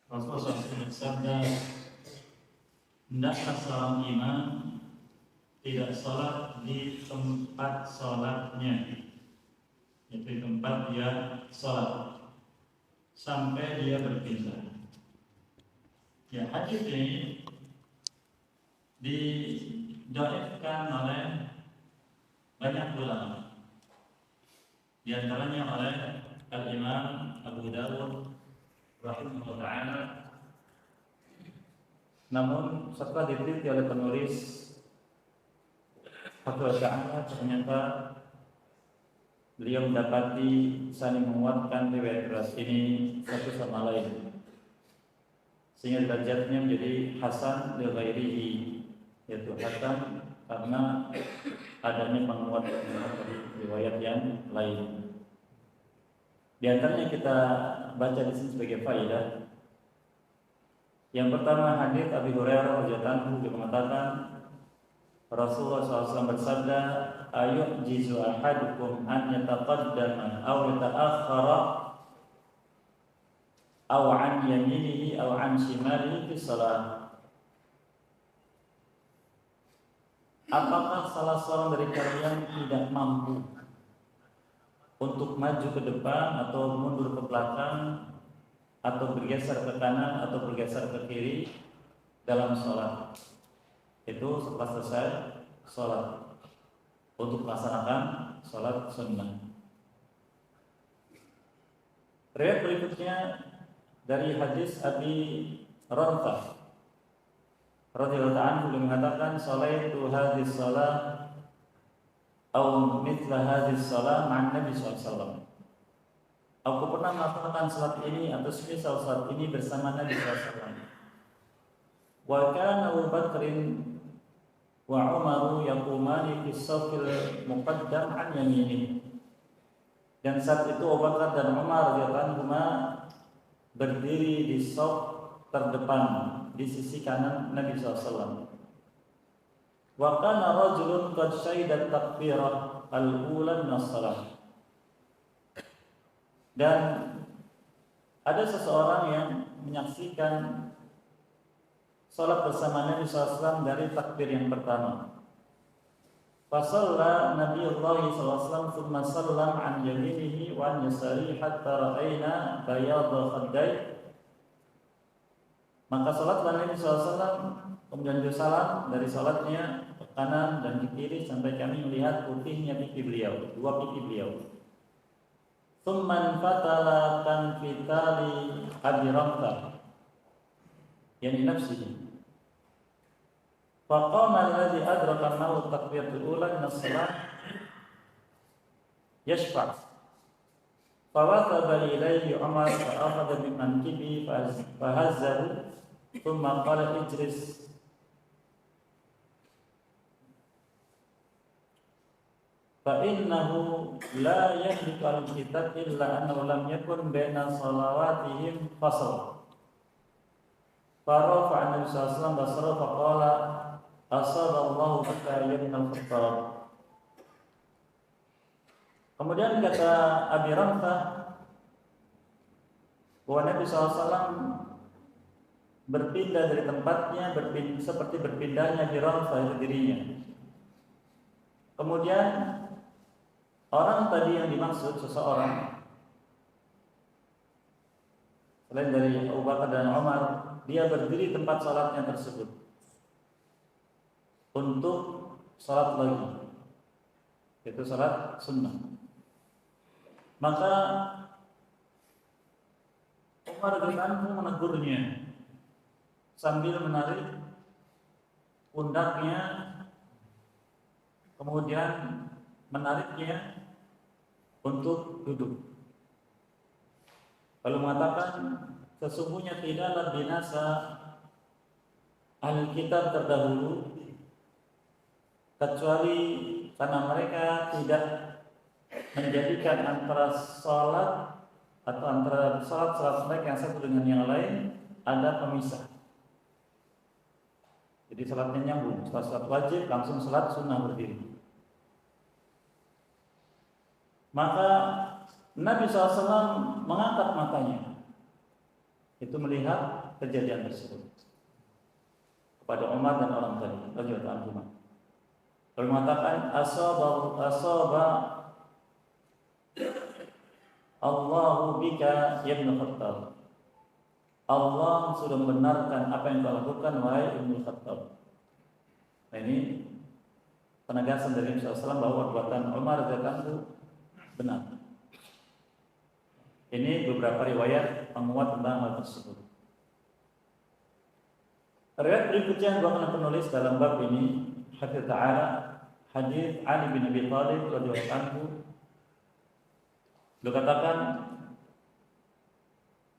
Rasulullah SAW bersabda, hendaklah seorang imam tidak sholat di tempat sholatnya, yaitu tempat dia sholat, sampai dia berpindah. Ya, hadis ini didhaifkan oleh banyak ulama, di antaranya oleh Al-Imam Abu Dawud rahimahullah ta'ala. Namun setelah diteliti oleh penulis Fathul Ta'ala, ternyata beliau mendapati saling menguatkan riwayat ini satu sama lain, sehingga derajatnya menjadi hasan li ghairihi, yaitu hasan karena adanya penguat dari riwayat yang lain. Di antaranya kita baca di sini sebagai faedah. Yang pertama, hadis Abi Hurairah radhiyallahu anhu dia mengatakan, Rasulullah SAW bersabda, "Ayu'jizu ahadukum an yataqaddama aw yata'akhkhara aw an yaminihi aw an shimalihi fi shalah." Apakah salah seorang dari kalian tidak mampu untuk maju ke depan atau mundur ke belakang, atau bergeser ke kanan atau bergeser ke kiri dalam sholat? Itu setelah selesai sholat, untuk melaksanakan sholat sunnah. Riwayat berikutnya dari hadis Abi Ramtah radhiyallahu anhu beliau mengatakan, "Shalaitu hadhihi shalah aw mithla hadhihi shalah ma'an Nabi sallallahu alaihi wasallam." Aku pernah melaksanakan salat ini atau semisal salat ini bersama Nabi sallallahu alaihi wasallam. Wa kana Abu Bakrin wa Umaru yaqumani fi safil muqaddam an yamini. Dan saat itu Abu Bakar dan Umar radhiyallahu anhuma berdiri di shaf terdepan di sisi kanan Nabi SAW. Wa kana rajulun qad syahida takbirah al-ula min as-salah. Dan ada seseorang yang menyaksikan salat bersama Nabi SAW dari takbir yang pertama. Fasalla Nabiullah SAW thumma sallam an yaminihi wa an yasarihi hatta ra'ayna bayadha khaddai. Maka salatlah Nabi SAW, kemudian beliau salam dari salatnya ke kanan dan ke kiri sampai kami melihat putihnya pipi beliau, dua pipi beliau. Tsumman fatala kan fitali Abi Ramtah, yani nafsihi. Faqama alladhi adraka an-nawu takbiratul ula min as-salah yashfa'. Fawataba ilayhi Umar fa'akhadha min mankibi fahazzahu thumma qala ijlis. Fa'innahu la yahdiku al-kitab illa annahu lam yakun baina salawatihim fasal. Farafa'a Nabi sallallahu alaihi wasallam basara faqala asadallahu bika ya ibn al-Khattab. Kemudian kata Abi Ramtah bahwa Nabi SAW berpindah dari tempatnya seperti berpindahnya Abi Ramtah itu dirinya. Kemudian orang tadi yang dimaksud seseorang selain dari Abu Bakar dan Umar, dia berdiri tempat salatnya tersebut untuk salat lagi, yaitu salat sunnah. Maka Umar radhiyallahu menegurnya sambil menarik pundaknya, kemudian menariknya untuk duduk. Lalu mengatakan, sesungguhnya tidaklah binasa ahli kitab terdahulu kecuali karena mereka tidak menjadikan antara salat atau antara salat mereka yang satu dengan yang lain ada pemisah. Jadi salatnya nyambung, setelah salat wajib langsung salat sunnah berdiri. Maka Nabi SAW mengangkat matanya itu melihat kejadian tersebut kepada Umar dan orang tadi radhiyallahu anhu. Lalu mengatakan asaba Allahu bika ya Ibnu Khattab. Allah sudah membenarkan apa yang kau lakukan wahai Ibnu Khattab. Nah, ini penegasan dari Nabi SAW bahwa perbuatan Umar radhiyallahu anhu benar. Ini beberapa riwayat penguat tentang hal tersebut. Riwayat berikutnya yang akan penulis dalam bab ini hadits ta'ala hadits Ali bin Abi Thalib radhiyallahu anhu. Beliau katakan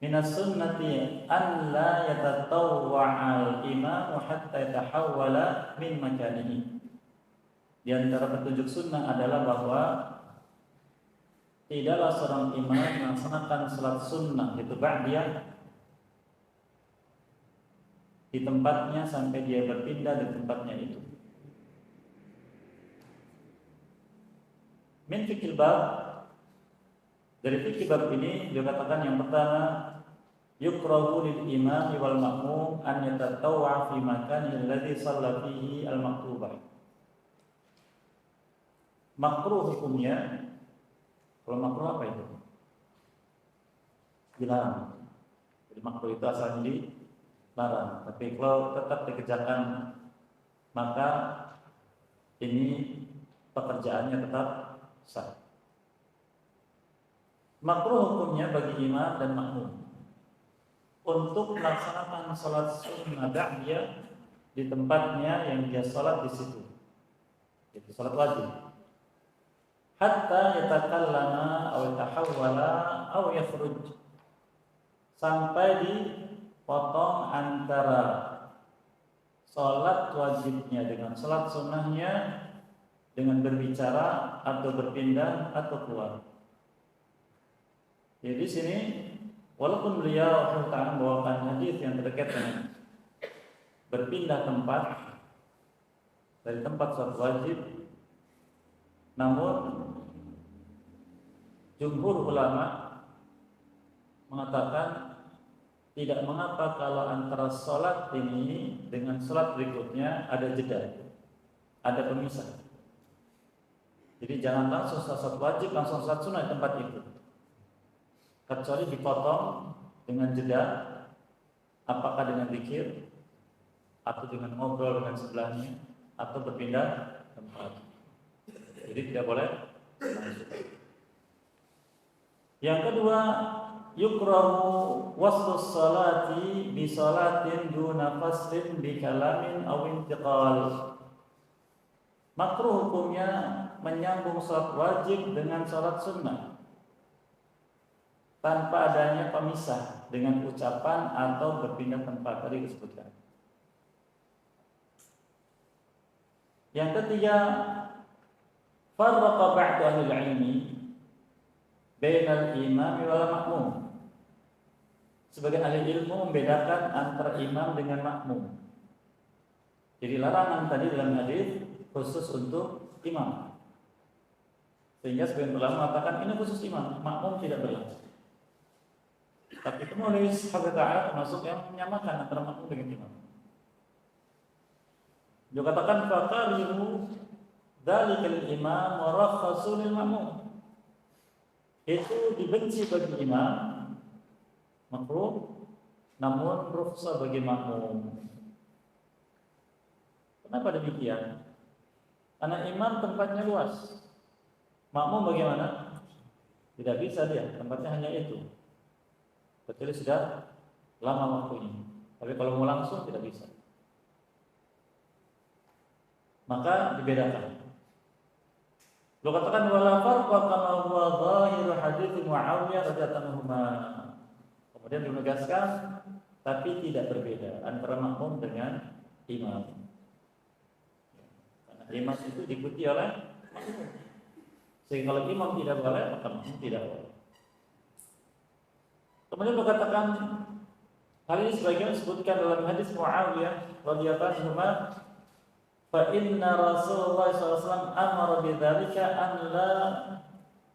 minas sunnati an la yatatawwa'al imam hatta yatahawwala min makanihi. Di antara petunjuk sunnah adalah bahwa tidaklah seorang imam melaksanakan salat sunnah itu ba'diyah di tempatnya sampai dia berpindah di tempatnya itu. Min fikil bab, dari fikih bab ini dia katakan yang pertama yukrahu lil imam wal ma'mum an yatatawwa fi makani alladhi shalla fihi al maktubah. Makruh hukumnya, kalau makruh apa itu? Dilarang. Jadi makruh itu asalnya dilarang, tapi kalau tetap dikerjakan maka ini pekerjaannya tetap sah. Makruh hukumnya bagi imam dan makmum untuk melaksanakan salat sunnah ba'diyah di tempatnya yang dia salat di situ. Itu salat wajib. Hatta yatakallama aw yatahawwala aw yakhruj, sampai dipotong antara salat wajibnya dengan salat sunnahnya dengan berbicara atau berpindah atau keluar. Jadi di sini walaupun beliau telah membawakan hadis yang terkait dengan berpindah tempat dari tempat salat wajib, namun jumhur ulama mengatakan tidak mengapa kalau antara salat ini dengan salat berikutnya ada jeda, ada pemisah. Jadi jangan langsung salat wajib langsung salat sunnah di tempat itu, kecuali dipotong dengan jeda, apakah dengan zikir atau dengan ngobrol dengan sebelahnya atau berpindah tempat. Jadi tidak boleh langsung. Yang kedua, yukrahu wasfus salati bi salatin duna faslin bi kalamin aw intiqal. Makruh hukumnya menyambung salat wajib dengan salat sunnah tanpa adanya pemisah dengan ucapan atau berpindah tempat, tadi disebutkan. Yang ketiga, farraqa ba'du ahli ilmi bainal imam wal makmum. Sebagian ahli ilmu membedakan antara imam dengan makmum. Jadi larangan tadi dalam hadis khusus untuk imam. Sehingga sebagian ulama mengatakan ini khusus imam, makmum tidak berlaku. Tapi penulis Hafidz Ta'ala termasuk yang menyamakan antara makmum dengan imam. Dia katakan faqarihu dzalikal imam wa rakhasu lil makmum. Itu dibenci bagi imam, makruh, namun rukhsah bagi makmum. Kenapa demikian? Karena imam tempatnya luas. Makmum bagaimana? Tidak bisa dia, tempatnya hanya itu. Kecuali sudah lama waktunya. Tapi kalau mau langsung tidak bisa. Maka dibedakan. Lo katakan wala farqa kama huwa zahir hadits Muawiyah radhiyallahu anhu. Kemudian dinegaskan tapi tidak berbeda antara makmum dengan imam. Karena imam itu diikuti oleh makmum. Sehingga kalau imam tidak boleh, maka makmum tidak boleh. Kemudian berkatakan hal ini sebagian disebutkan dalam hadis Muawiyah radhiyallahu anhu, fa inna Rasulullah SAW amara bidzalika an la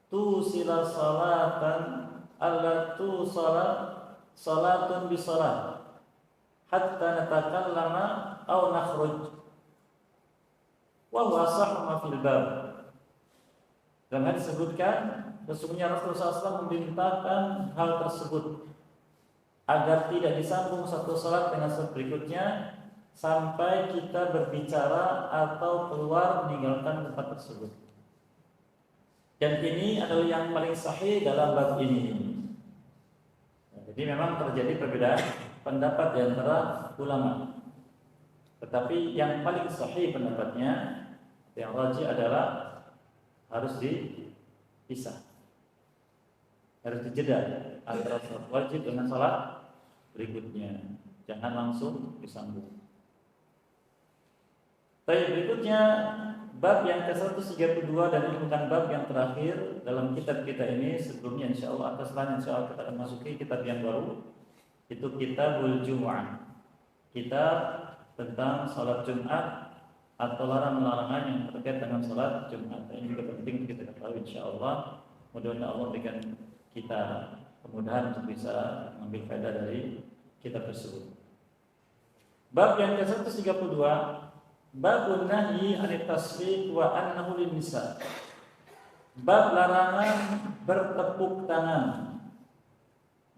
tusila salatan alla tusala salatun bi salat hatta natakallama aw nakhruj wa huwa sahhu ma fil bab. Dan disebutkan sesungguhnya Rasulullah SAW memerintahkan hal tersebut agar tidak disambung satu salat dengan salat berikutnya sampai kita berbicara atau keluar meninggalkan tempat tersebut. Dan ini adalah yang paling sahih dalam bab ini. Jadi memang terjadi perbedaan pendapat di antara ulama. Tetapi yang paling sahih pendapatnya, yang rajih adalah harus dipisah. Harus dijeda antara salat wajib dengan salat berikutnya. Jangan langsung disambung. Baik, berikutnya bab yang ke-132 dan ini bukan bab yang terakhir dalam kitab kita ini. Sebelumnya insyaallah insya Allah kita akan masuki kitab yang baru. Itu Kitabul Jumu'ah. Kitab tentang salat Jumat atau larangan-larangan yang terkait dengan salat Jumat. Ini juga penting kita ketahui insyaallah. Mudah-mudahan Allah berikan kita kemudahan untuk bisa mengambil faedah dari kitab tersebut. Bab yang ke-132, babun nahyi 'anit tasfiq wa annahu lin nisa. Bab larangan bertepuk tangan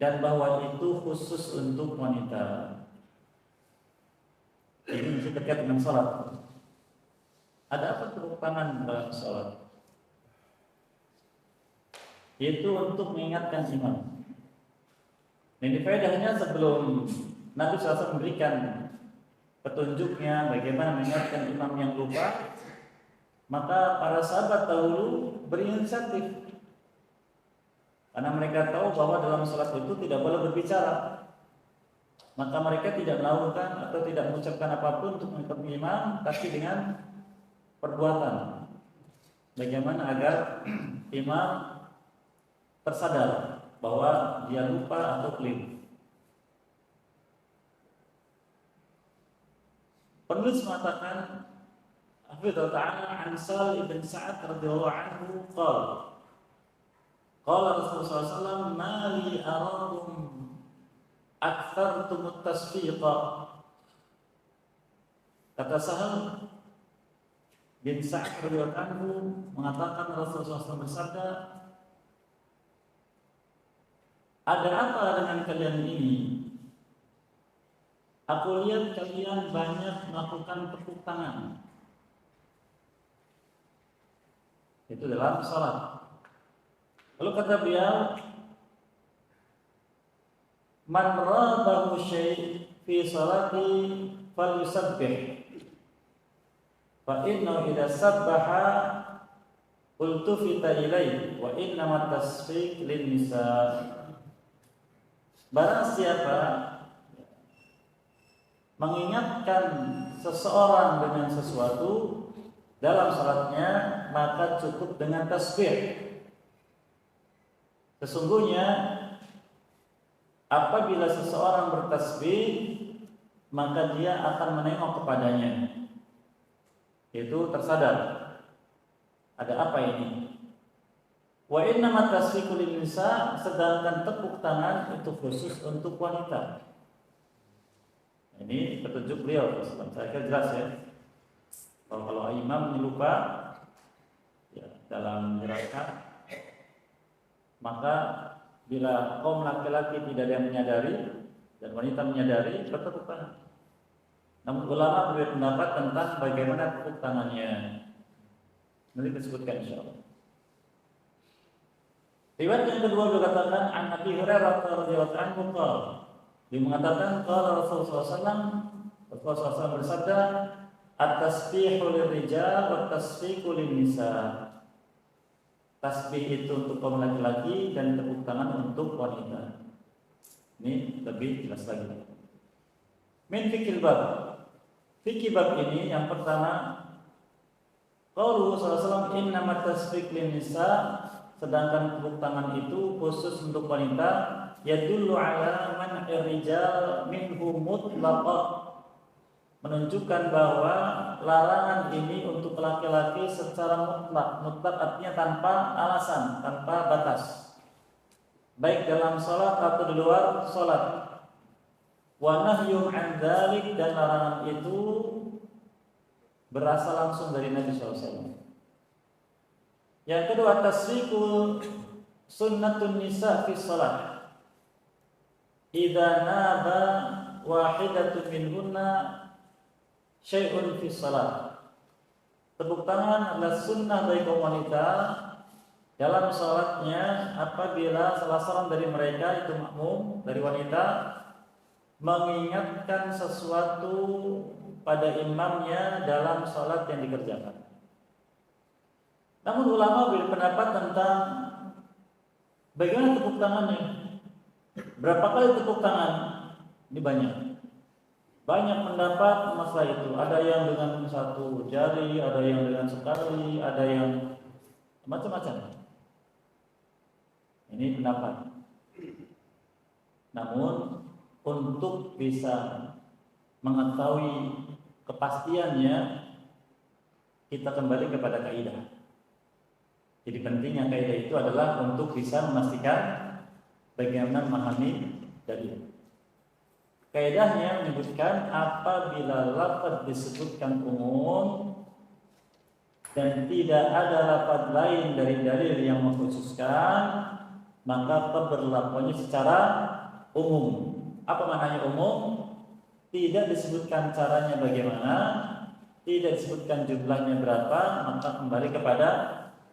dan bahwa itu khusus untuk wanita. Ini masih terkait dengan salat. Ada apa tepuk tangan dalam salat? Itu untuk mengingatkan imam. Ini faedahnya sebelum Nabi SAW memberikan petunjuknya bagaimana mengingatkan imam yang lupa, maka para sahabat dahulu berinisiatif karena mereka tahu bahwa dalam salat itu tidak boleh berbicara. Maka mereka tidak melakukan atau tidak mengucapkan apapun untuk mengingatkan imam, tapi dengan perbuatan. Bagaimana agar imam tersadar bahwa dia lupa atau keliru. Penulis mengatakan Hafidhahullah Ta'ala an Sahl ibn Sa'ad radhiyallahu anhu qala Rasulullah SAW ma li arakum aktsartumut tasfiqa. Kata Sahl bin Sa'ad radhiyallahu anhu mengatakan Rasulullah SAW bersabda, ada apa dengan kalian ini? Aku lihat kalian banyak melakukan tepuk tangan. Itu dalam salat. Lalu kata beliau, man rabahu syai' fi salati falyusabbih. Fa innahu idza sabbaha ultufita ilaihi wa innamat tasfiq lin nisa. Barang siapa mengingatkan seseorang dengan sesuatu dalam salatnya, maka cukup dengan tasbih. Sesungguhnya apabila seseorang bertasbih, maka dia akan menengok kepadanya. Itu tersadar. Ada apa ini? Wa innamat tasfiqu lin nisa, sedangkan tepuk tangan itu khusus untuk wanita. Ini petunjuk beliau, saya kira jelas ya. Kalau imam lupa ya, dalam rakaat, maka bila kaum laki-laki tidak ada yang menyadari dan wanita menyadari, bertepuk tangan. Namun ulama berbeda pendapat tentang bagaimana tepuk tangannya. Nanti disebutkan insyaallah. Riwayat yang kedua dikatakan an Abi Hurairah radhiyallahu anhu qala, dia mengatakan qala Rasulullah SAW bersabda, at-tasbihu lirijal wa tasfiqu lin-nisa. Tasbih itu untuk kaum laki-laki dan tepuk tangan untuk wanita. Ini lebih jelas lagi. Min fikil bab. Fikih bab ini yang pertama, qaulu sallallahu alaihi wasallam innamat tasfiq lin-nisa, sedangkan tepuk tangan itu khusus untuk wanita, yadullu ala man ar-rijal minhu mutlaqan, menunjukkan bahwa larangan ini untuk laki-laki secara mutlak. Mutlak artinya tanpa alasan, tanpa batas. baik dalam salat atau di luar salat. Wa nahyu 'an dzalik, dan larangan itu berasal langsung dari Nabi SAW. Yang kedua, tasriku sunnatun nisa fi salat. Idza naba wahidatun minhunna syai'un fi salat. Tepuk tangan adalah sunnah bagi kaum wanita dalam salatnya apabila salah seorang dari mereka, itu makmum dari wanita, mengingatkan sesuatu pada imamnya dalam salat yang dikerjakan. Namun ulama berpendapat tentang bagaimana tepuk tangannya. Berapa kali tepuk tangan? Ini banyak. Banyak pendapat masalah itu. Ada yang dengan satu jari, ada yang dengan sekali, ada yang macam-macam. Ini pendapat. Namun untuk bisa mengetahui kepastiannya, kita kembali kepada kaidah. Jadi pentingnya kaidah itu adalah untuk bisa memastikan bagaimana memahami dalil. Kaidahnya menyebutkan apabila lafaz disebutkan umum dan tidak ada lafaz lain dari dalil yang mengkhususkan, maka pemberlakuannya secara umum. Apa maknanya umum? Tidak disebutkan caranya bagaimana, tidak disebutkan jumlahnya berapa, maka kembali kepada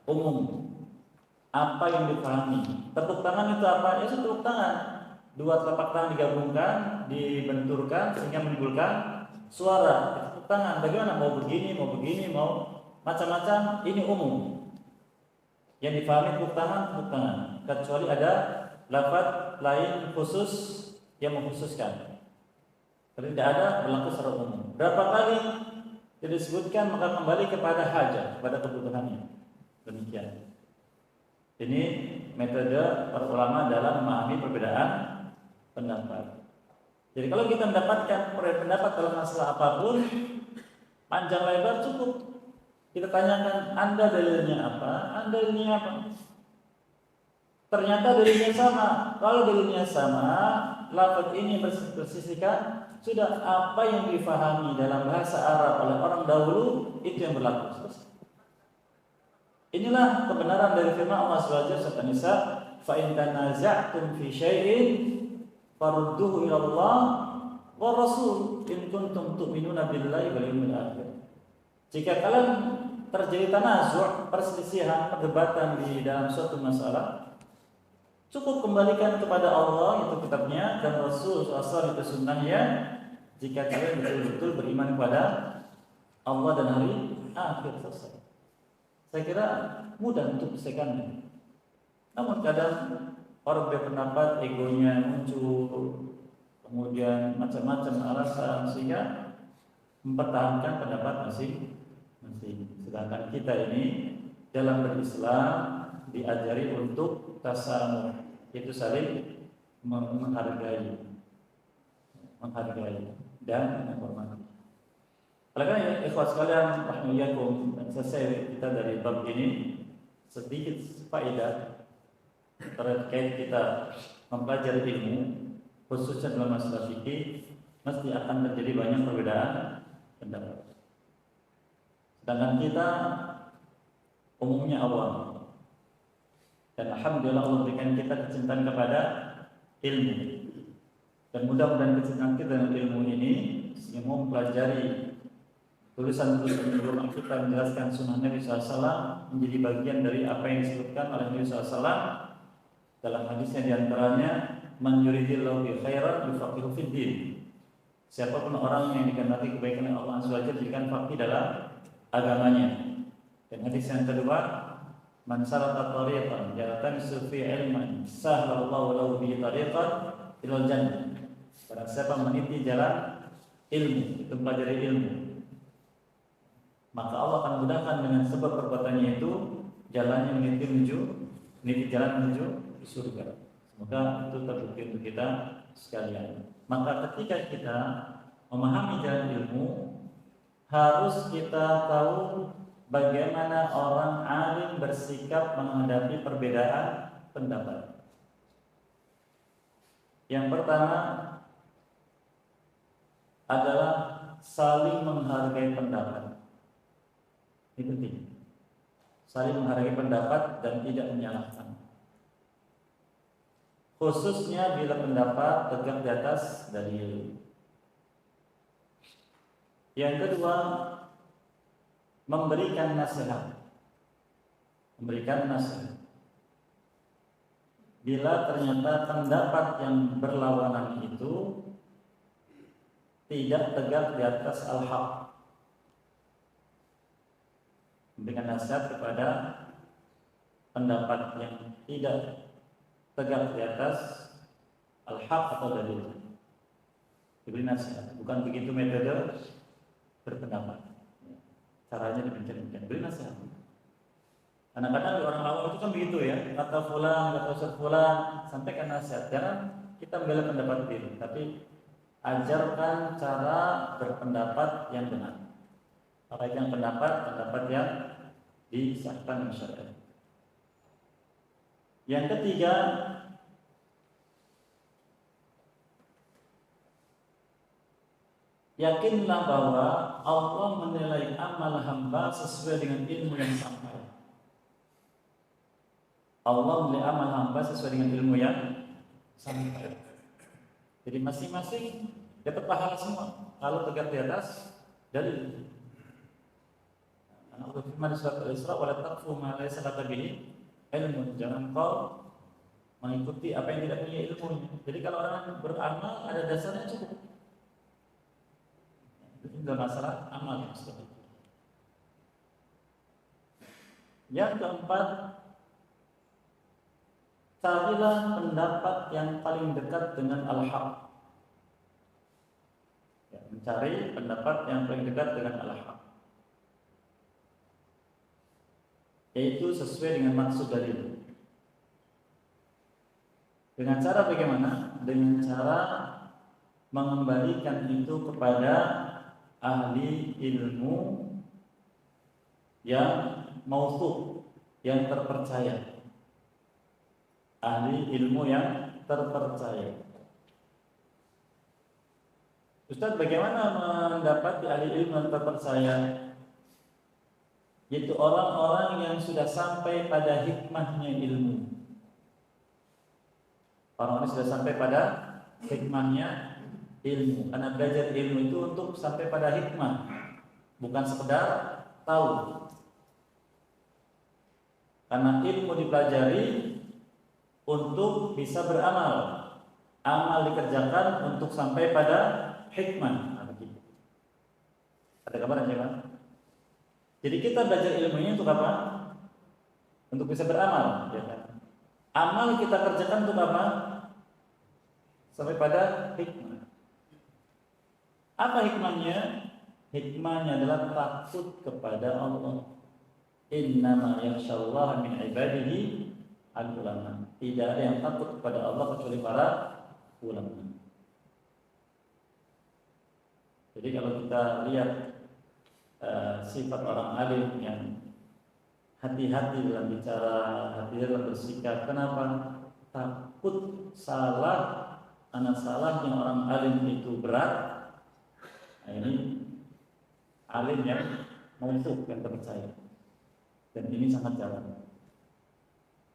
umum. Apa yang dipahami? Tepuk tangan itu apa? Ya, tepuk tangan. Dua telapak tangan digabungkan, dibenturkan sehingga menimbulkan suara. Tepuk tangan. Bagaimana? Mau begini, mau macam-macam. Ini umum. Yang dipahami tepuk tangan, kecuali ada lafaz lain khusus yang mengkhususkan. Kalau tidak ada, berlaku secara umum. Berapa kali tidak disebutkan, maka kembali kepada hajat, kepada kebutuhannya. Demikian. Ini metode para ulama dalam memahami perbedaan pendapat. Jadi kalau kita mendapatkan pendapat dalam masalah apapun, panjang lebar cukup. Kita tanyakan, Anda dalilnya apa? Anda dalilnya apa? Ternyata dalilnya sama. Kalau dalilnya sama, lafaz ini bersisihkan, sudah apa yang difahami dalam bahasa Arab oleh orang dahulu, itu yang berlaku. Inilah kebenaran dari firman Allah SWT surat An-Nisa, fa in tanaza'tum fi syai'in farudduhu ila Allah wa Rasul in kuntum tu'minuna billahi wal yawmil akhir. Jika kalian terjadi tanazu', perselisihan, perdebatan di dalam suatu masalah, cukup kembalikan kepada Allah, itu kitabnya, dan Rasul SAW, itu sunnahnya. Jika kalian betul-betul beriman kepada Allah dan hari akhir, selesai. Saya kira mudah untuk disahkannya. Namun kadang orang berpendapat egonya muncul, kemudian macam-macam alasan sehingga mempertahankan pendapat masing-masing. Sedangkan kita ini dalam berislam diajari untuk tasamuh, itu saling menghargai dan menghormati. Oleh karena itu, ikhwas sekalian, rahimakumullah, selesai kita dari bab ini, sedikit faedah terkait kita mempelajari ilmu, khususnya dalam masalah fikih, mesti akan terjadi banyak perbedaan pendapat. Sedangkan kita umumnya awam, dan alhamdulillah Allah berikan kita kecintaan kepada ilmu, dan mudah-mudahan kecintaan kita dengan ilmu ini sehingga mau mempelajari tulisan-tulisan ulama kita menjelaskan sunnah Nabi SAW menjadi bagian dari apa yang disebutkan oleh Nabi SAW dalam hadisnya, diantaranya man yuridillahu bi khairan yufaqihu fid din. Siapapun orang yang dikehendaki kebaikan oleh Allah SWT jadikan faqih dalam agamanya. Dan hadis yang kedua, man salaka tariqan yaltamisu fi ilman sahhalallahu lahu bihi tariqan ilal jannah. Barang siapa meniti jalan ilmu, itu mempelajari ilmu, maka Allah akan mudahkan dengan sebab perbuatannya itu jalannya meniti jalan menuju surga. Semoga itu terbukti untuk kita sekalian. Maka ketika kita memahami jalan ilmu, harus kita tahu bagaimana orang alim bersikap menghadapi perbedaan pendapat. Yang pertama adalah saling menghargai pendapat. Ini penting. Saling menghargai pendapat dan tidak menyalahkan. Khususnya bila pendapat tegak di atas dalil. Yang kedua, memberikan nasihat. Memberikan nasihat. Bila ternyata pendapat yang berlawanan itu tidak tegak di atas al-haq, memberikan nasihat kepada pendapat yang tidak tegak di atas al-haq atau dalil, diberi nasihat. Bukan begitu metode berpendapat, caranya demikian, beri nasihat. Kadang-kadang orang awam itu kan begitu ya, kata fulan, kata ustaz fulan, sampaikan nasihat. Jangan kita membela pendapat diri, tapi ajarkan cara berpendapat yang benar. Apa itu yang pendapat yang disahkan masyarakat. Yang ketiga, yakinlah bahwa Allah menilai amal hamba sesuai dengan ilmu yang sampai. Allah menilai amal hamba sesuai dengan ilmu yang sampai. Jadi masing-masing dapat pahala semua kalau tegak di atas dalil. Allah firman di surat Al-Isra, "Wa la taqfu ma laysa laka bihi ilmun." Jangan kau mengikuti apa yang tidak punya ilmunya. Jadi kalau orang beramal ada dasarnya cukup. Itu tidak masalah amal yang seperti itu. Yang keempat, carilah pendapat yang paling dekat dengan al-haq. Ya, mencari pendapat yang paling dekat dengan al-haq, yaitu sesuai dengan maksud dalil. Dengan cara bagaimana? Dengan cara mengembalikan itu kepada ahli ilmu yang mauthuk, yang terpercaya. Ahli ilmu yang terpercaya. Ustaz, bagaimana mendapati ahli ilmu yang terpercaya? Yaitu orang-orang yang sudah sampai pada hikmahnya ilmu. Orang-orang sudah sampai pada hikmahnya ilmu. Karena belajar ilmu itu untuk sampai pada hikmah, bukan sekedar tahu. Karena ilmu dipelajari untuk bisa beramal. Amal dikerjakan untuk sampai pada hikmah. Ada gambaran ya, Pak? Jadi kita belajar ilmunya untuk apa? Untuk bisa beramal, ya kan? Amal kita kerjakan untuk apa? Sampai pada hikmah. Apa hikmahnya? Hikmahnya adalah takut kepada Allah. Innama yakhshallaha min ibadihi al-ulama. Tidak ada yang takut kepada Allah kecuali para ulama. Jadi kalau kita lihat sifat orang alim yang hati-hati dalam bicara, hati dalam bersikap. Kenapa? Takut salah, karena salahnya orang alim itu berat. Nah, ini alim yang mauthuk, yang terpercaya. Dan ini sangat jarang.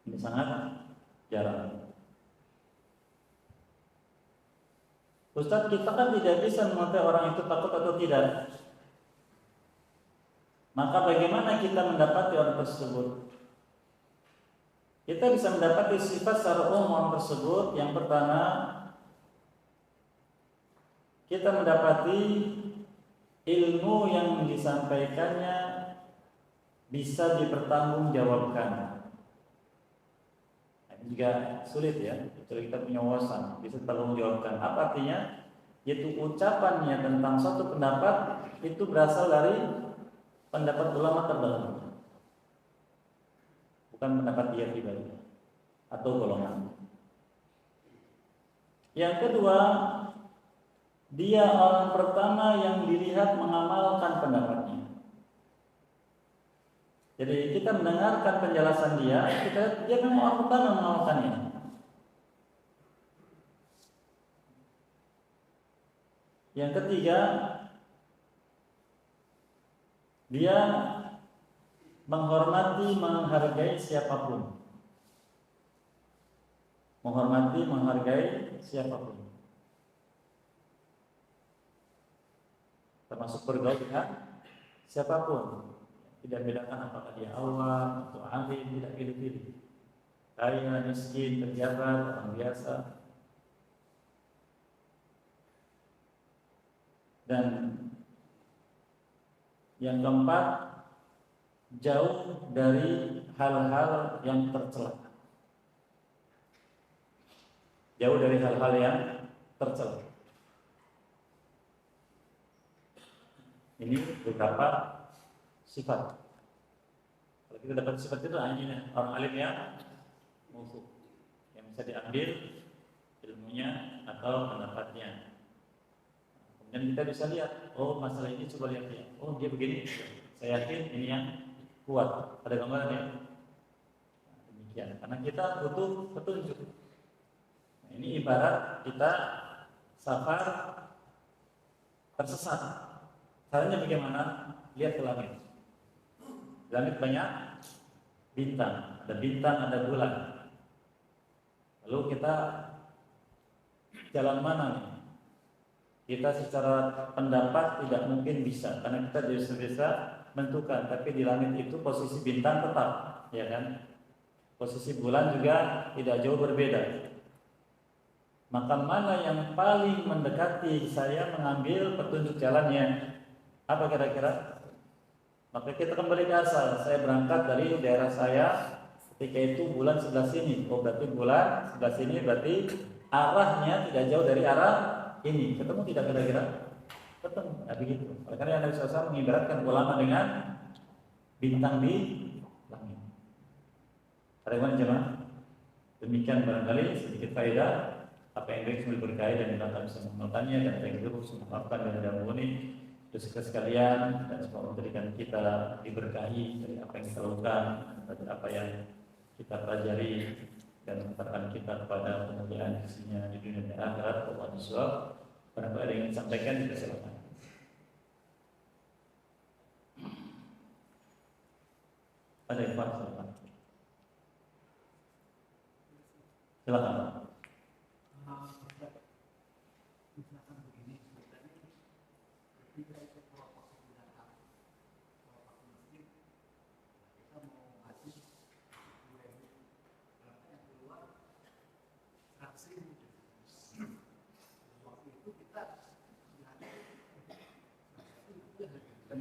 Ini sangat jarang. Ustaz, kita kan tidak bisa mengetahui orang itu takut atau tidak. Maka bagaimana kita mendapati orang tersebut? Kita bisa mendapati sifat secara umum orang tersebut. Yang pertama, kita mendapati ilmu yang disampaikannya bisa dipertanggungjawabkan. Ini juga sulit ya, kalau kita punya wawasan bisa dipertanggungjawabkan. Apa artinya? Yaitu ucapannya tentang suatu pendapat itu berasal dari pendapat ulama terdahulu, bukan pendapat dia pribadi atau golongan. Yang kedua, dia orang pertama yang dilihat mengamalkan pendapatnya. Jadi kita mendengarkan penjelasan dia memang orang pertama mengamalkannya. Yang ketiga, dia menghormati, menghargai siapapun. Menghormati, menghargai siapapun. Termasuk bergaul dengan siapapun. Tidak bedakan apakah dia awam atau alim, tidak pilih-pilih. Kaya, miskin, pejabat, orang biasa. Dan yang keempat, jauh dari hal-hal yang tercela. Jauh dari hal-hal yang tercela. Ini beberapa sifat. Kalau kita dapat sifat itu, ini orang alim yang musuh, yang bisa diambil ilmunya atau pendapatnya. Kemudian kita bisa lihat, oh masalah ini coba lihat ya, oh dia begini, saya yakin ini yang kuat. Ada gambarannya? Demikian. Karena kita butuh petunjuk. Nah, ini ibarat kita safar tersesat. Caranya bagaimana? Lihat ke langit. Langit banyak bintang, ada bintang, ada bulan. Lalu kita jalan mana nih? Kita secara pendapat tidak mungkin bisa, karena kita bisa menentukan. Tapi di langit itu posisi bintang tetap, ya kan? Posisi bulan juga tidak jauh berbeda. Maka mana yang paling mendekati saya mengambil petunjuk jalannya? Apa kira-kira? Maka kita kembali ke asal. Saya berangkat dari daerah saya, ketika itu bulan sebelah sini. Oh berarti bulan sebelah sini, berarti arahnya tidak jauh dari arah ini. Ketemu tidak kira-kira? Ketemu. Nah begitu. Oleh karena Nabi SAW mengibaratkan ulama dengan bintang di langit. Ada yang jemaah? Demikian barangkali sedikit faedah. Apa yang baik semoga berkait dan kita bisa mengamalkannya, dan yang itu memaafkan dan mengampuni dosa sekalian, dan semoga memberikan kita diberkahi dari apa yang kita lakukan, dari apa yang kita pelajari, dan mengantarkan kita kepada kemuliaan isinya di dunia dan akhirat. Allah SWT. Barangkali ada yang ingin disampaikan, silakan. Ada yang Pak, silakan. Silakan.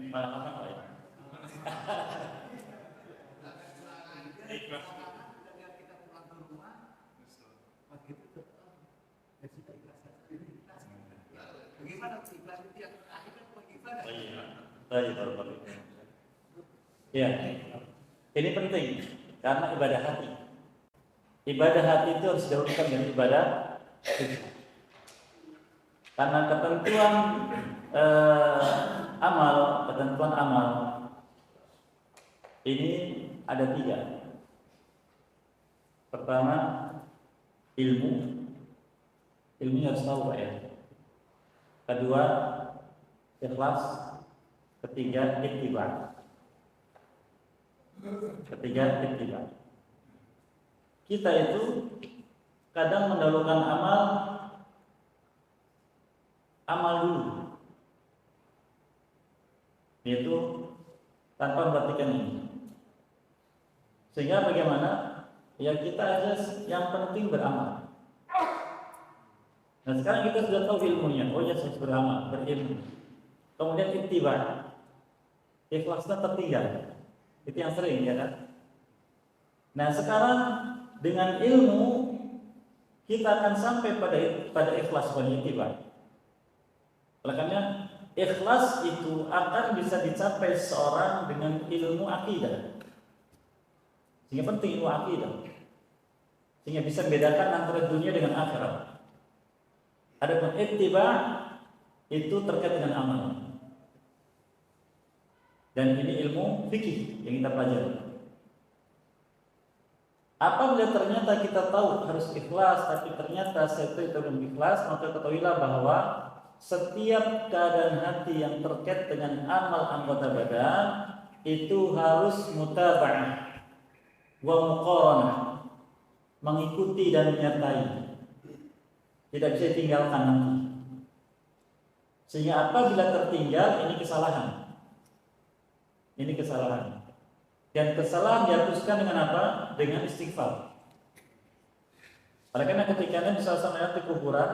Malah apa ya? Ya, ini penting karena ibadah hati. Ibadah hati itu harus didahulukan dengan ibadah fisik. Karena ketentuan ketentuan amal ini ada 3. Pertama, ilmunya harus tahu Pak ya. Kedua, ikhlas. Ketiga, ittiba. Kita itu kadang mendahulukan amal dulu, yaitu tanpa memperhatikan ini. Sehingga bagaimana? Ya kita aja yang penting beramal. Nah sekarang kita sudah tahu ilmunya. Oh ya saya beramal, berilmu. Kemudian ittiba, ikhlasnya tertinggal. Itu yang sering ya kan. Nah sekarang dengan ilmu kita akan sampai pada ikhlas dan ittiba. Oleh karena ikhlas itu akan bisa dicapai seorang dengan ilmu akidah. Sehingga penting ilmu akidah. Sehingga bisa membedakan antara dunia dengan akhirat. Adapun ittiba itu terkait dengan amal. Dan ini ilmu fikih yang kita pelajari. Apabila ternyata kita tahu harus ikhlas, tapi ternyata saya itu belum ikhlas, maka ketahuilah bahwa setiap keadaan hati yang terkait dengan amal anggota badan itu harus mutaba'ah wa muqaranah, mengikuti dan menyertai, tidak bisa ditinggalkan nanti. Sehingga apabila tertinggal, ini kesalahan. Ini kesalahan. Dan kesalahan dihapuskan dengan apa? Dengan istighfar. Karena ketika Nabi SAW melihat di kuburan,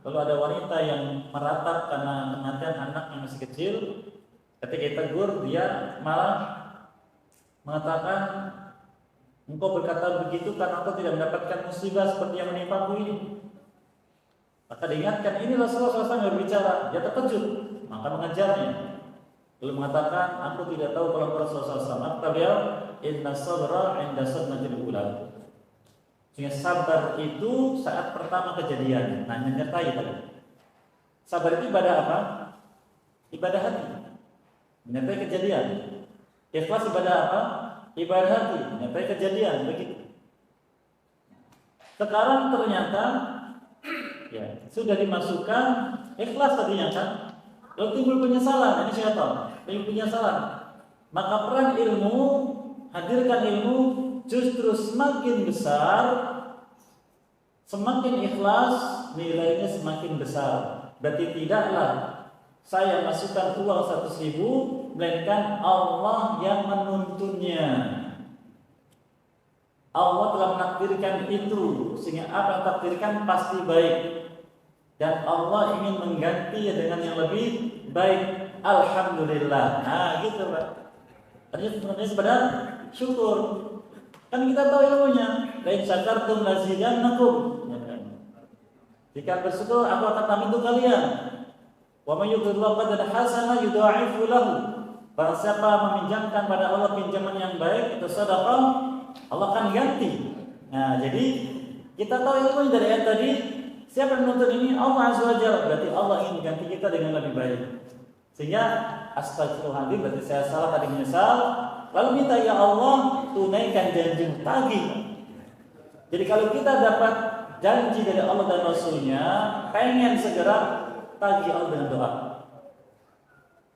lalu ada wanita yang meratap karena kematian anak yang masih kecil, ketika ditegur, dia malah mengatakan, engkau berkata begitu karena engkau tidak mendapatkan musibah seperti yang menimpaku ini. Maka diingatkan, ini Rasulullah SAW berbicara. Dia terkejut, maka mengejarnya. Lalu mengatakan, aku tidak tahu kalau Rasulullah SAW. Kata beliau, inna sabra inda sadmatil ula. Sehingga sabar itu saat pertama kejadian. Nah, menyertai tadi. Sabar itu ibadah apa? Ibadah hati. Menyertai kejadian. Ikhlas ibadah apa? Ibadah hati. Menyertai kejadian. Begitu. Sekarang ternyata ya, sudah dimasukkan ikhlas tadinya kan. Lalu timbul penyesalan, ini syaitan. Timbul penyesalan. Maka peran ilmu, hadirkan ilmu justru semakin besar, semakin ikhlas nilainya semakin besar. Berarti tidaklah saya masukkan uang 100.000, melainkan Allah yang menuntunnya. Allah telah menakdirkan itu, sehingga apa yang takdirkan pasti baik. Dan Allah ingin mengganti dengan yang lebih baik. Alhamdulillah. Nah, gitu Pak. Artinya sebenarnya syukur. Kan kita tahu ilmunya. Lain syakartum lazidannakum. Jika bersyukur, aku akan tambah kalian. Wa may yuqridu qadran hasanah yudha'ifu lahu. Barang siapa meminjamkan pada Allah pinjaman yang baik, itu sedekah, Allah akan ganti. Nah, jadi kita tahu ilmunya dari ayat tadi. Siapa yang menuntut ini? Allah Azza wa Jalla. Berarti Allah ingin mengganti kita dengan lebih baik. Sehingga astagfirullahaladzim, berarti saya salah tadi, menyesal. Lalu minta, ya Allah, tunaikan janji, tagih. Jadi kalau kita dapat janji dari Allah dan Rasulnya, pengen segera tagih Allah dengan doa.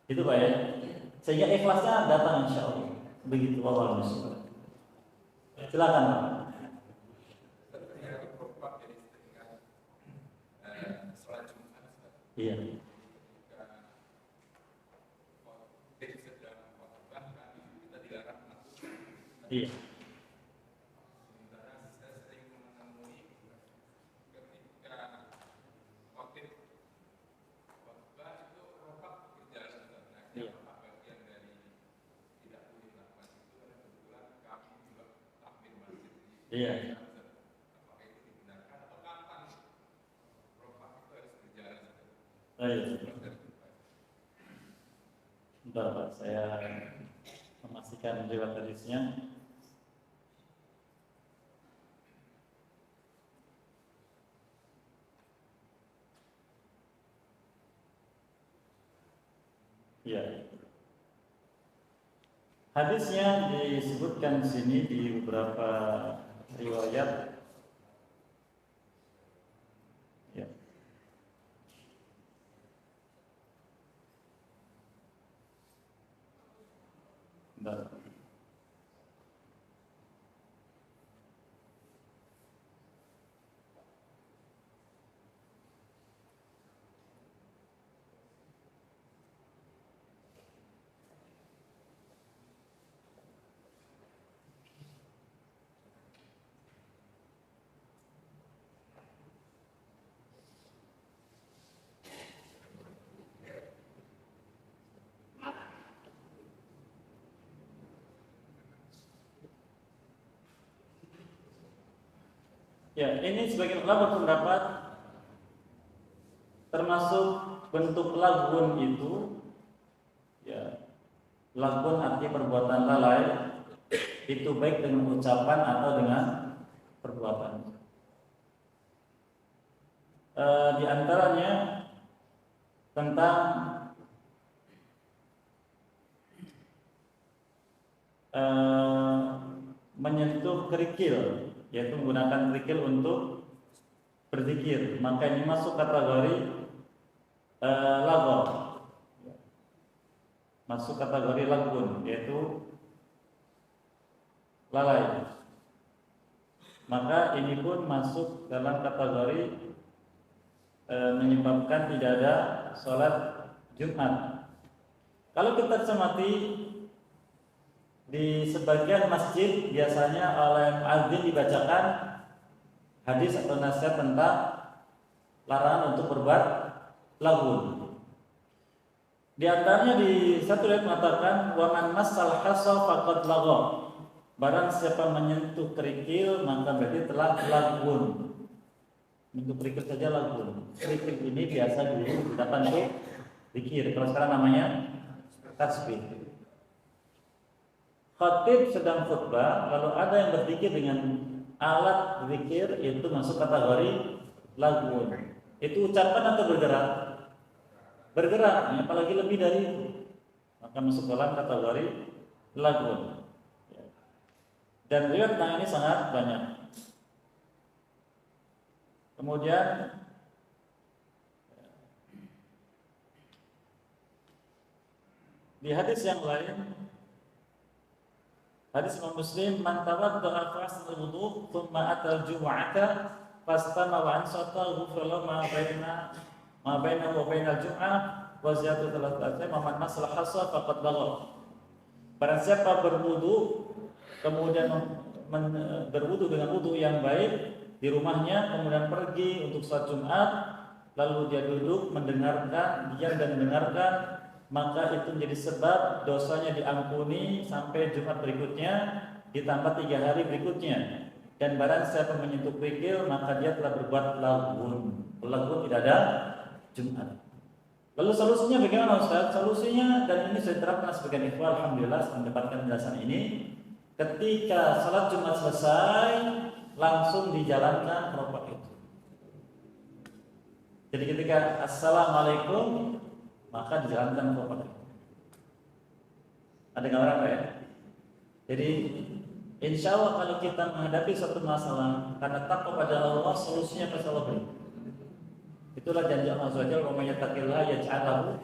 Itu Pak ya. Sehingga ikhlasnya datang insya Allah. Begitu Allah Rasul. Silakan Pak. Iya. Iya. Iya. Bentar Pak, saya memastikan riwayat hadisnya. Iya. Hadisnya disebutkan di sini di beberapa riwayat. Ya. Bentar. Ya, ini sebagian ulama berpendapat termasuk bentuk lagun itu, ya, lagun artinya perbuatan lalai, itu baik dengan ucapan atau dengan perbuatan. Di antaranya tentang menyentuh kerikil, yaitu menggunakan kerikil untuk berzikir, maka ini masuk kategori lagor, masuk kategori lagun, yaitu lalai. Maka ini pun masuk dalam kategori menyebabkan tidak ada sholat Jumat. Kalau kita cermati di sebagian masjid biasanya oleh muadzin dibacakan hadis atau nasihat tentang larangan untuk berbuat lagun. Di antaranya di satu ayat mengatakan wa man massal hasa faqad lagha. Barang siapa menyentuh kerikil maka berarti telah lagun. Untuk kerikil saja lagun. Kerikil ini biasa dulu digunakan untuk zikir. Kalau sekarang namanya tasbih. Khatib sedang khutbah, lalu ada yang berzikir dengan alat zikir, itu masuk kategori lagun. Itu ucapan atau bergerak? Bergerak, apalagi lebih dari itu, maka masuk dalam kategori lagun. Dan riwayat tentang ini sangat banyak. Kemudian di hadis yang lain, hadis Imam Muslim, man tawadda'a fa ahsana al-wudu' thumma ata al-jum'ata fastama wa ansata ghufira ma bainahu wa bainal jum'ah wa ziyadatu thalathati man masala hasa faqad lagha. Barang siapa berwudu kemudian berwudu dengan wudu yang baik di rumahnya, kemudian pergi untuk salat Jumat, lalu dia duduk mendengarkan, diam dan mendengarkan, maka itu menjadi sebab dosanya diampuni sampai Jumat berikutnya, ditambah 3 hari berikutnya. Dan barang siapa menyentuh kerikil maka dia telah berbuat lagun. Lagun tidak ada Jumat. Lalu solusinya bagaimana Ustaz? Solusinya, dan ini saya terapkan sebagian ikhwan, alhamdulillah mendapatkan penjelasan ini. Ketika salat Jumat selesai, langsung dijalankan kelompok itu. Jadi ketika assalamualaikum, maka dijalankan kelompok itu. Ada gambaran Pak ya? Jadi insya Allah kalau kita menghadapi suatu masalah karena takut pada Allah, solusinya pasti Allah beri. Itulah janji Allah SWT, wa may yattaqillaha yaj'al lahu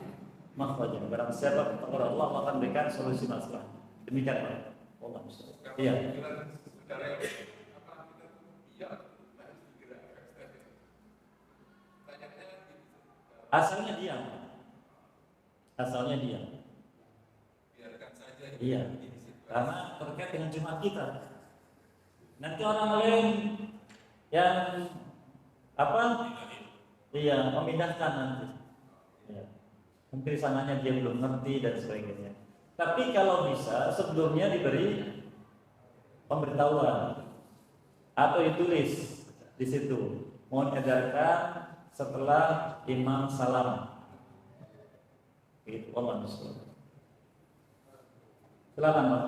makhraja. Barang siapa bertakwa Allah akan berikan solusi masalah. Demikian Pak. Allah musta'an. Iya. Asalnya diam. Asalnya diam. Biarkan saja. Iya. Karena terkait dengan Jumat kita. Nanti orang lain yang iya, memindahkan nanti. Ya. Mungkin sananya dia belum ngerti dan sebagainya. Tapi kalau bisa sebelumnya diberi pemberitahuan atau ditulis di situ, mohon edarkan setelah imam salam. Itu Allah SWT. Silakan Pak.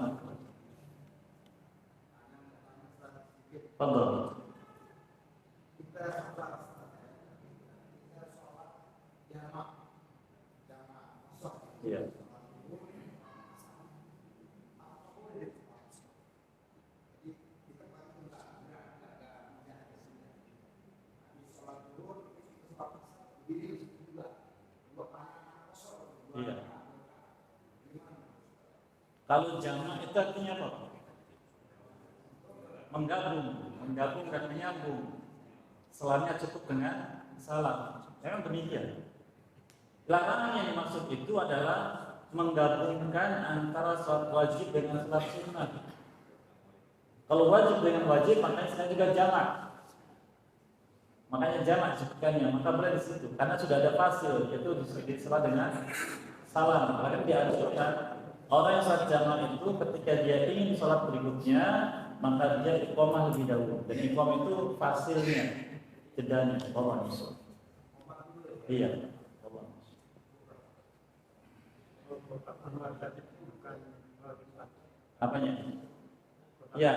Fadhol. Iya. Iya. Kalau jamak itu artinya apa? Menggabung dan menyambung. Selamanya cukup dengan salam. Memang demikian. Larangan yang dimaksud itu adalah menggabungkan antara salat wajib dengan salat sunnah. Kalau wajib dengan wajib, makanya saya juga jamak. Makanya jamak sebutkannya, maka boleh di situ. Karena sudah ada fasil, itu diselah dengan salam. Maka dianjurkan orang yang salat jamak itu ketika dia ingin salat berikutnya, maka dia iqamah lebih dahulu. Dan iqamah itu fasilnya, jedanya. Allah SWT. Iya. Apanya? Ya.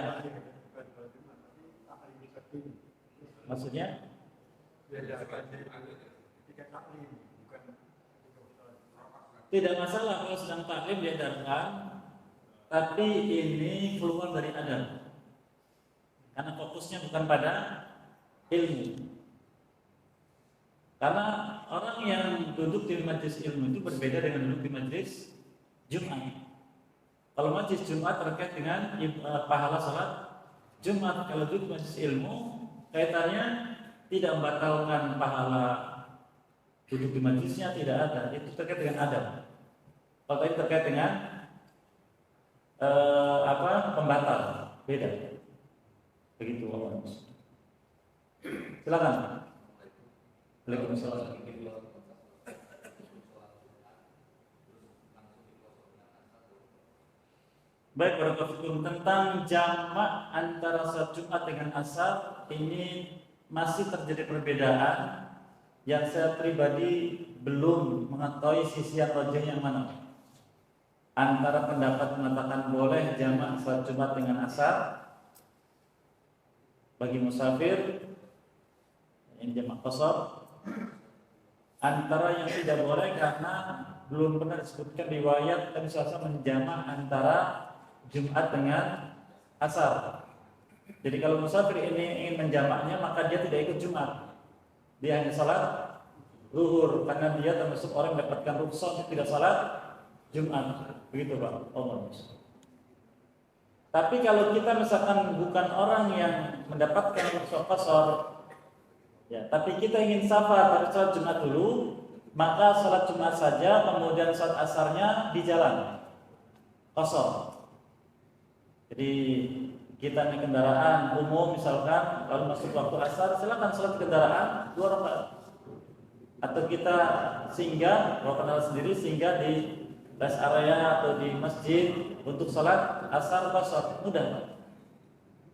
Maksudnya? Tidak masalah kalau sedang taklim diedarkan, tapi ini keluar dari adab. Karena fokusnya bukan pada ilmu. Karena orang yang duduk di majelis ilmu itu berbeda dengan duduk di majelis Jumat. Kalau majelis Jumat terkait dengan pahala salat Jumat, kalau duduk di majelis ilmu kaitannya tidak membatalkan pahala duduk di majelisnya, tidak ada. Itu terkait dengan adab. Kalau tadi terkait dengan pembatal, beda. Begitu Allah. Silakan. Waalaikumsalam. Baik, barakallahu tentang jamak antara salat Jumat dengan asar ini masih terjadi perbedaan yang saya pribadi belum mengetahui sisi yang rajih yang mana. Antara pendapat mengatakan boleh jamak salat Jumat dengan asar bagi musafir yang jamak qashar, antara yang tidak boleh karena belum pernah disebutkan riwayat Nabi SAW menjamak antara Jumat dengan asar. Jadi kalau musafir ini ingin menjamaknya maka dia tidak ikut Jumat, dia hanya salat zuhur karena dia termasuk orang yang mendapatkan rukhsah untuk tidak salat Jumat. Begitu Pak. Allah. Tapi kalau kita misalkan bukan orang yang mendapatkan rukhsah qashar, ya, tapi kita ingin safar dari salat Jumat dulu, maka salat Jumat saja, kemudian salat asarnya di jalan qashar. Jadi kita naik kendaraan umum misalkan, lalu masuk waktu asar, silakan salat kendaraan 2 rakaat. Atau kita singgah, bawa kendaraan sendiri singgah di rest area atau di masjid untuk salat asar qashar, mudah.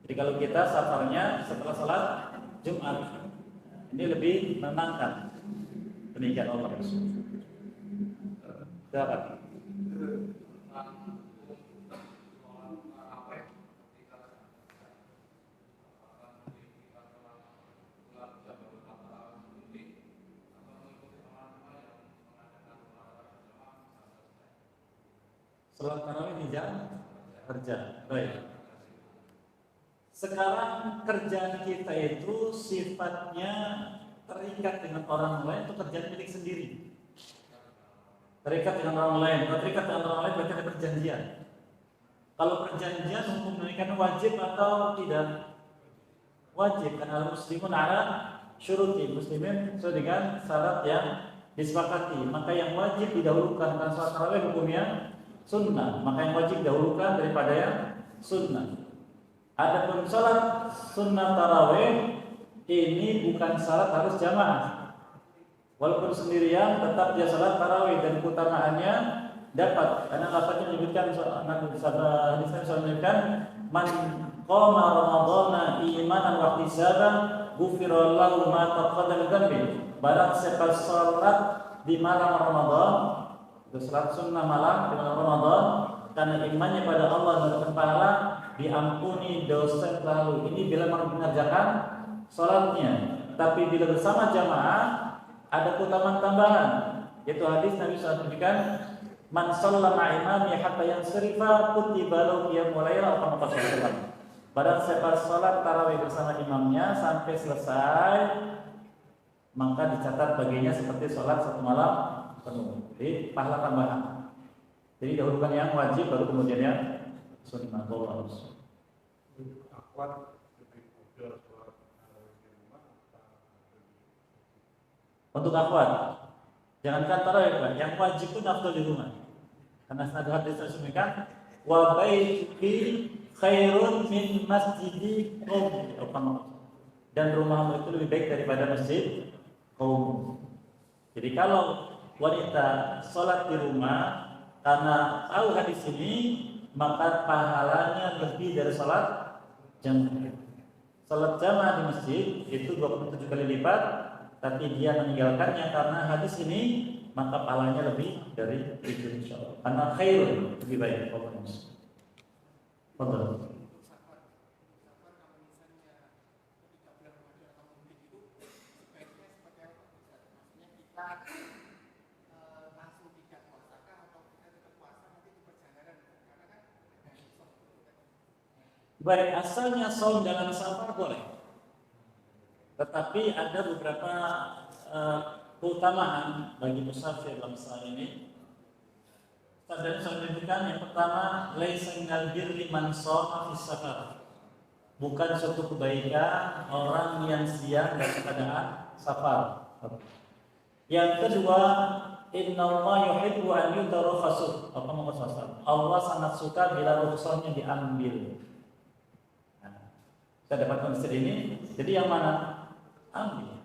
Jadi kalau kita safarnya setelah salat Jumat, ini lebih menenangkan. Demikian Allah. Silakan. Salat tarawih di jam kerja. Baik. Sekarang kerjaan kita itu sifatnya terikat dengan orang lain atau kerjaan milik sendiri? Terikat dengan orang lain. Kalau terikat dengan orang lain berarti ada perjanjian. Kalau perjanjian untuk menunaikan wajib atau tidak? Wajib, karena muslimun ala syuruti, muslimin sesuai dengan syarat yang disepakati. Maka yang wajib didahulukan, karena salat tarawih hukumnya sunnah, maka yang wajib didahulukan daripada yang sunnah. Adapun salat sunnah tarawih ini bukan syarat harus jamaah. Walaupun sendirian tetap dia salat tarawih dan keutamaannya dapat. Karena lafaznya menyebutkan Nabi menyebutkan man qama ramadhana imanan wa ihtisaban ghufira lahu ma taqaddama min dhanbi. Barang siapa salat di malam Ramadan, itu salat sunnah malam di malam Ramadan karena imannya pada Allah dan pahala, diampuni dosa lalu. Ini bila mengerjakan salatnya. Tapi bila bersama jamaah ada keutamaan tambahan, yaitu hadis Nabi SAW berikan man shallama imami hatta yansarifa kutiba lahu qiyamul lail atau maqasalah. Barang siapa salat tarawih bersama imamnya sampai selesai, maka dicatat baginya seperti salat satu malam penuh. Jadi pahala tambahan. Jadi dahulukan yang wajib baru kemudian yang sunnah. Untuk akhwat, jangankan tarawih, yang wajib pun afdal di rumah. Karena ada hadis tersebutkan wa baiti khairun min masjidi qaumi. Dan rumahmu itu lebih baik daripada masjid kaum. Jadi kalau wanita sholat di rumah karena tahu hadis ini, maka pahalanya lebih dari sholat jamaah. Sholat jamaah di masjid itu 27 kali lipat, tapi dia meninggalkannya karena hadis ini, maka pahalanya lebih dari itu insyaallah. Karena khairun, lebih baik. Betul. Baik, asalnya saum dalam safar boleh. Tetapi ada beberapa keutamaan bagi musafir dalam masalah ini. Dan signifikan yang pertama, laisa minal birri man shoma fi safar. Bukan suatu kebaikan orang yang siang dalam keadaan safar. Yang kedua, innallaha yuhibbu an yutaraffasu. Allah sangat suka bila rukhsahnya diambil. Nah, saya dapatkan istilah ini. Jadi yang mana? Ambil.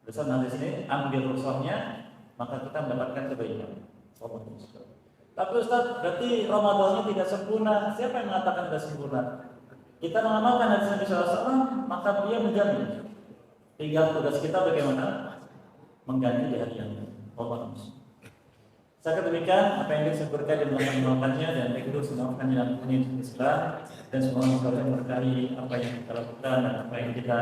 Besar nanti sini ambil rukhsahnya, maka kita mendapatkan kebaikan. Tapi Ustaz, berarti Ramadannya tidak sempurna. Siapa yang mengatakan tidak sempurna? Kita mengamalkan hadis Nabi SAW, maka dia menjamin. Tinggal tugas kita bagaimana mengganti di hari yang Allah. Saya demikian apa yang disebutkan dan mengamalkannya dan itu semoga yang punya Islam dan semoga kita berkahi apa yang kita lakukan dan apa yang kita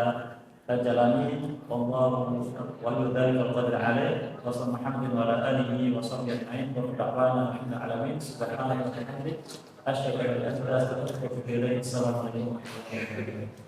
jalani. Wallahu wal qadr alaih wa sallallahu wa ala alihi wa sahbihi ajma'in wa ta'ala min alamin subhanallahi wa bihamdihi asyhadu an la ilaha illa anta astaghfiruka wa atubu ilaik. Assalamualaikum warahmatullahi wabarakatuh.